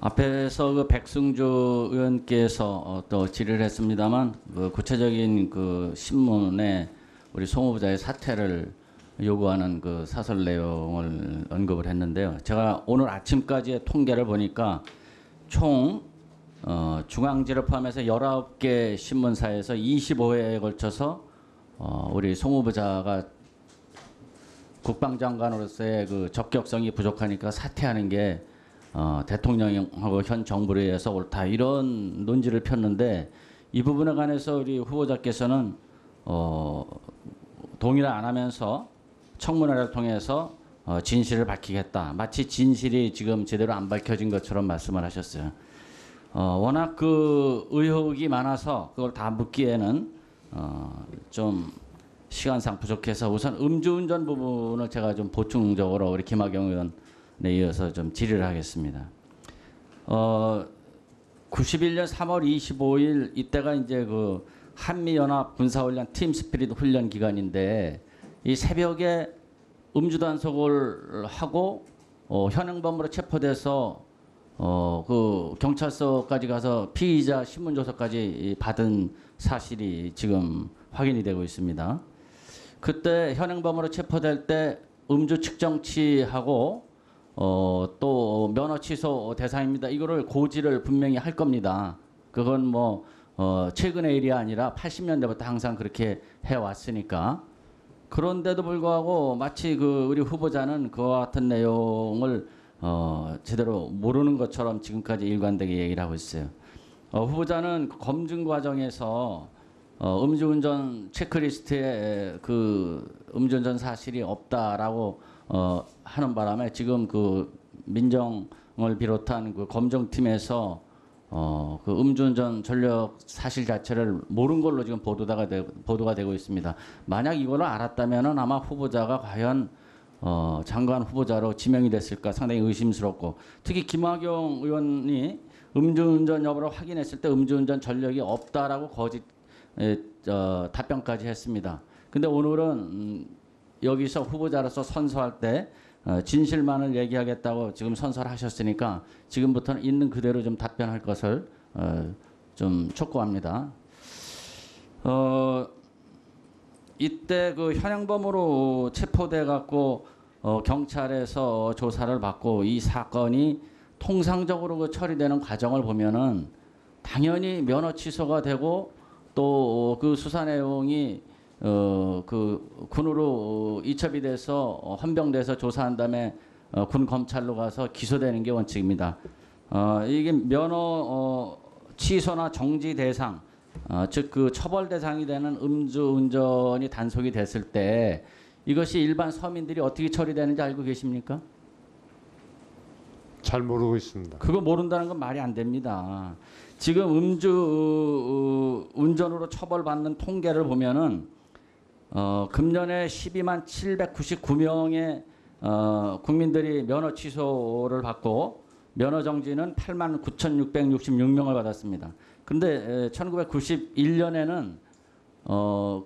앞에서 그 백승주 의원께서 또 질의를 했습니다만 그 구체적인 그 신문에 우리 송 후보자의 사퇴를 요구하는 그 사설 내용을 언급을 했는데요. 제가 오늘 아침까지의 통계를 보니까 총 중앙지를 포함해서 19개 신문사에서 25회에 걸쳐서 우리 송 후보자가 국방장관으로서의 그 적격성이 부족하니까 사퇴하는 게 대통령하고 현 정부에 의해서 옳다 이런 논지를 폈는데 이 부분에 관해서 우리 후보자께서는 동의를 안 하면서 청문회를 통해서 진실을 밝히겠다. 마치 진실이 지금 제대로 안 밝혀진 것처럼 말씀을 하셨어요. 워낙 그 의혹이 많아서 그걸 다 묻기에는 좀 시간상 부족해서 우선 음주운전 부분을 제가 좀 보충적으로 우리 김학영 의원에 이어서 좀 질의를 하겠습니다. 91년 3월 25일 이때가 이제 그 한미연합 군사훈련 팀 스피릿 훈련 기간인데 이 새벽에 음주 단속을 하고 현행범으로 체포돼서 그 경찰서까지 가서 피의자 신문 조서까지 받은 사실이 지금 확인이 되고 있습니다. 그때 현행범으로 체포될 때 음주 측정치하고 또 면허 취소 대상입니다. 이거를 고지를 분명히 할 겁니다. 그건 뭐 최근의 일이 아니라 80년대부터 항상 그렇게 해왔으니까. 그런데도 불구하고 마치 그 우리 후보자는 그와 같은 내용을 제대로 모르는 것처럼 지금까지 일관되게 얘기를 하고 있어요. 후보자는 그 검증 과정에서 음주운전 체크리스트에 그 음주운전 사실이 없다라고 하는 바람에 지금 그 민정을 비롯한 그 검정팀에서 그 음주운전 전력 사실 자체를 모른 걸로 지금 보도가 되고 있습니다. 만약 이걸 알았다면은 아마 후보자가 과연 장관 후보자로 지명이 됐을까 상당히 의심스럽고 특히 김학용 의원이 음주운전 여부를 확인했을 때 음주운전 전력이 없다라고 거짓 답변까지 했습니다. 근데 오늘은 여기서 후보자로서 선서할 때 진실만을 얘기하겠다고 지금 선서를 하셨으니까 지금부터는 있는 그대로 좀 답변할 것을 좀 촉구합니다. 이때 그 현행범으로 체포돼 갖고 경찰에서 조사를 받고 이 사건이 통상적으로 그 처리되는 과정을 보면은 당연히 면허 취소가 되고 또 그 수사 내용이 그 군으로 이첩이 돼서 헌병돼서 조사한 다음에 군 검찰로 가서 기소되는 게 원칙입니다. 이게 면허 취소나 정지 대상, 즉 그 처벌 대상이 되는 음주운전이 단속이 됐을 때 이것이 일반 서민들이 어떻게 처리되는지 알고 계십니까? 잘 모르고 있습니다. 그거 모른다는 건 말이 안 됩니다. 지금 음주 운전으로 처벌받는 통계를 보면은 금년에 12만 799명의 국민들이 면허 취소를 받고 면허 정지는 8만 9,666명을 받았습니다. 그런데 1991년에는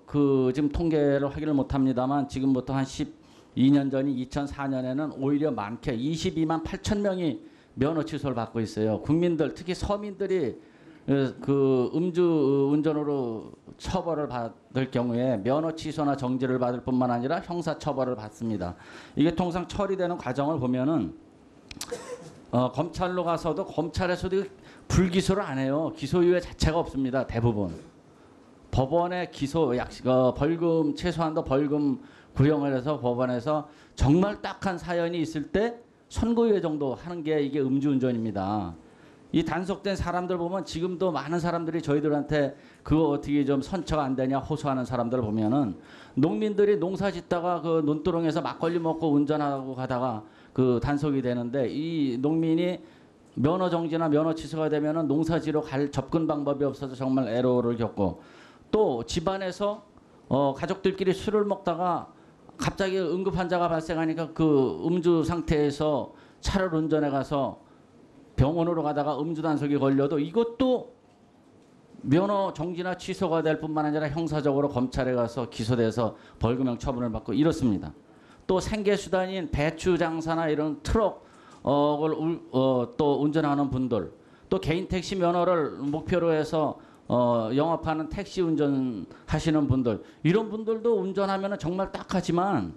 그 지금 통계를 확인을 못합니다만 지금부터 한 12년 전인 2004년에는 오히려 많게 22만 8천 명이 면허 취소를 받고 있어요. 국민들 특히 서민들이 그 음주 운전으로 처벌을 받을 경우에 면허 취소나 정지를 받을 뿐만 아니라 형사 처벌을 받습니다. 이게 통상 처리되는 과정을 보면은 검찰로 가서도 검찰에서도 불기소를 안 해요. 기소유예 자체가 없습니다. 대부분 법원에 벌금 최소한도 벌금 구형을 해서 법원에서 정말 딱한 사연이 있을 때 선고유예 정도 하는 게 이게 음주운전입니다. 이 단속된 사람들 보면 지금도 많은 사람들이 저희들한테 그거 어떻게 좀 선처가 안 되냐 호소하는 사람들을 보면은 농민들이 농사 짓다가 그 논두렁에서 막걸리 먹고 운전하고 가다가 그 단속이 되는데 이 농민이 면허 정지나 면허 취소가 되면은 농사지로 갈 접근 방법이 없어서 정말 애로를 겪고 또 집안에서 가족들끼리 술을 먹다가 갑자기 응급 환자가 발생하니까 그 음주 상태에서 차를 운전해 가서 병원으로 가다가 음주 단속이 걸려도 이것도 면허 정지나 취소가 될 뿐만 아니라 형사적으로 검찰에 가서 기소돼서 벌금형 처분을 받고 이렇습니다. 또 생계수단인 배추 장사나 이런 트럭 또 운전하는 분들, 또 개인 택시 면허를 목표로 해서 영업하는 택시 운전하시는 분들, 이런 분들도 운전하면 정말 딱하지만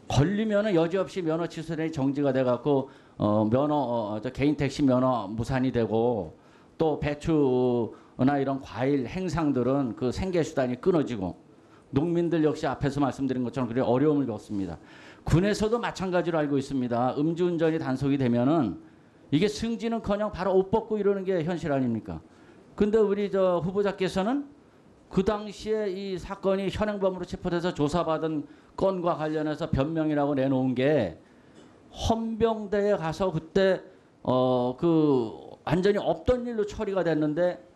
걸리면 여지없이 면허 취소되니 정지가 돼갖고 개인 택시 면허 무산이 되고, 또 배추나 이런 과일 행상들은 그 생계 수단이 끊어지고, 농민들 역시 앞에서 말씀드린 것처럼 그래 어려움을 겪습니다. 군에서도 마찬가지로 알고 있습니다. 음주운전이 단속이 되면은 이게 승진은커녕 바로 옷 벗고 이러는 게 현실 아닙니까? 근데 우리 후보자께서는 그 당시에 이 사건이 현행범으로 체포돼서 조사받은 건과 관련해서 변명이라고 내놓은 게 헌병대에 가서 그때 완전히 없던 일로 처리가 됐는데,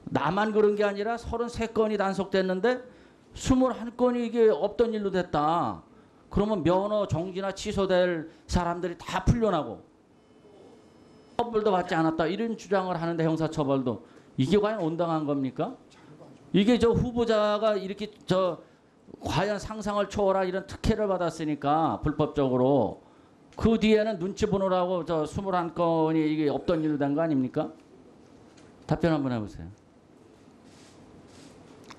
나만 그런 게 아니라 33건이 단속됐는데 21건이 이게 없던 일로 됐다. 그러면 면허 정지나 취소될 사람들이 다 풀려나고 처벌도 받지 않았다, 이런 주장을 하는데, 형사처벌도 이게 과연 온당한 겁니까? 이게 후보자가 이렇게 과연 상상을 초월한 이런 특혜를 받았으니까 불법적으로, 그 뒤에는 눈치 보느라고 21건이 이게 없던 일로 된 거 아닙니까? 답변 한번 해보세요.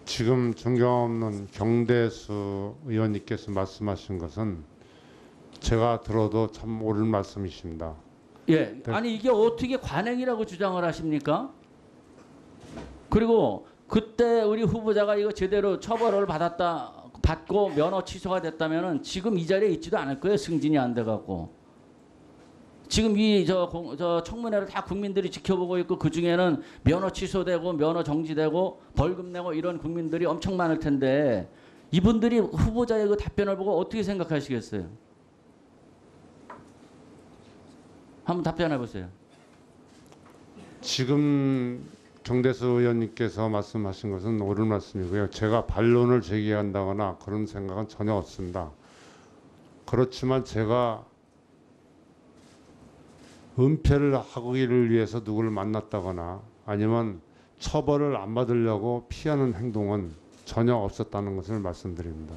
지금 존경없는 경대수 의원님께서 말씀하신 것은 제가 들어도 참 옳은 말씀이십니다. 예, 아니 이게 어떻게 관행이라고 주장을 하십니까? 그리고 그때 우리 후보자가 이거 제대로 처벌을 받고 면허 취소가 됐다면은 지금 이 자리에 있지도 않을 거예요. 승진이 안 돼갖고. 지금 이 청문회를 다 국민들이 지켜보고 있고, 그 중에는 면허 취소되고 면허 정지되고 벌금 내고 이런 국민들이 엄청 많을 텐데, 이분들이 후보자의 그 답변을 보고 어떻게 생각하시겠어요? 한번 답변해 보세요. 지금 경대수 의원님께서 말씀하신 것은 옳은 말씀이고요. 제가 반론을 제기한다거나 그런 생각은 전혀 없습니다. 그렇지만 제가 은폐를 하기를 위해서 누구를 만났다거나 아니면 처벌을 안 받으려고 피하는 행동은 전혀 없었다는 것을 말씀드립니다.